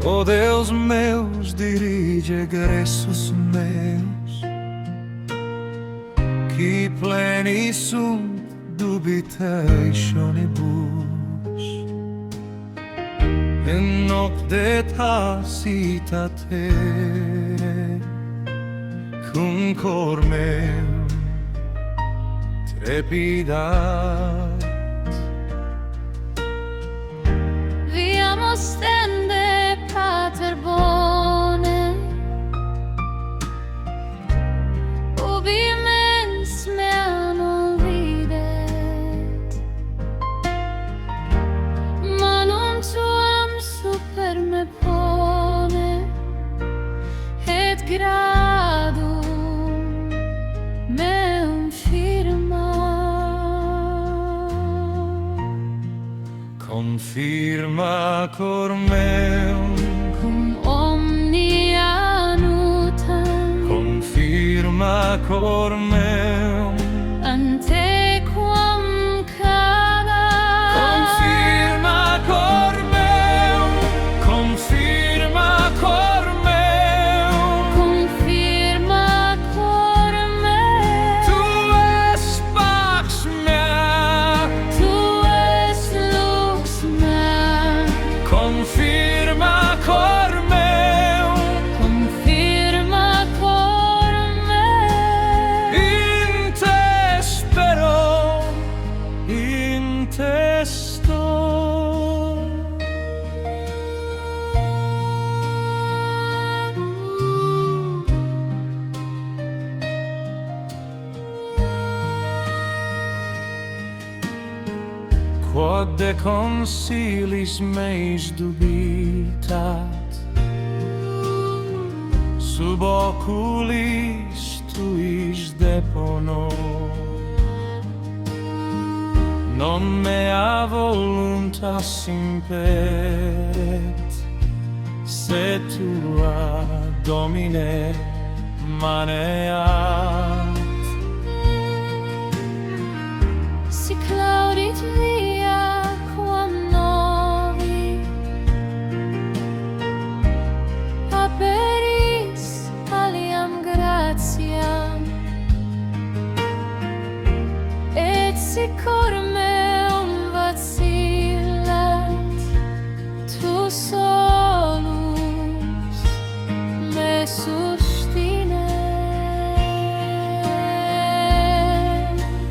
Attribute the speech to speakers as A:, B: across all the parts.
A: Oh Deus meus, dirige egressos meus, que pleni sunt dubitationibus, in noctetas itatere, cum cor meum trepidat.
B: Viam ostende pater bone, ubi mens mea non videt, manum tuam super me pone, et gradum meum firma.
A: Confirma cor meum,
B: Cum omnia nutem,
A: confirma cor meum,
B: antequam cadat.
A: confirma cor meum, confirma cor meum,
B: Confirma cor meum,
A: tu es pax mea,
B: tu es lux mea.
A: confirma cor meum,
B: Confirma cor meum,
A: in te spero, in te sto. Quod de consilis meis dubitat, sub oculis tuis depono, non mea voluntas imperet, sed tua Domine maneat.
B: si claudit via quam novi, aperis aliam gratiam, et si cor meum vacillat, tu solus me sustine.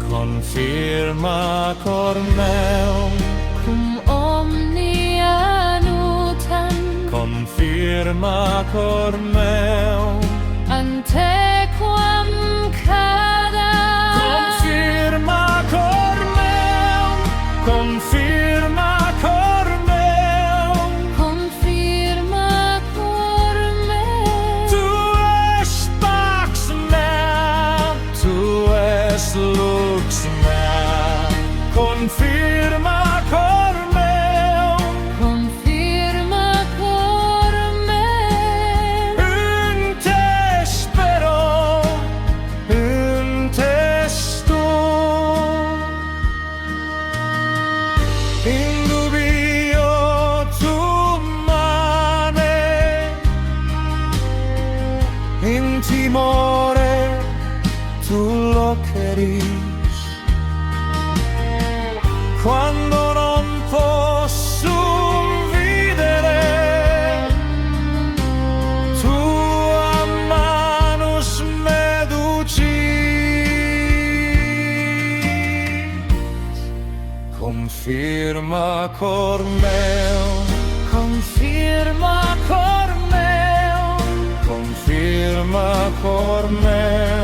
A: Confirma cor meum,
B: Cum omnia nutem,
A: confirma cor meum,
B: antequam cadat.
A: confirma cor meum, confirma cor meum,
B: Confirma cor meum,
A: tu es pax mea, tu es lux mea, confirma cor meum,
B: confirma cor meum,
A: in te spero, in te sto. In dubio tu mane, in timore tu loqueris, quando non posso videre, tua manus meducis. Confirma cor meum, confirma cor meum, confirma cor meum.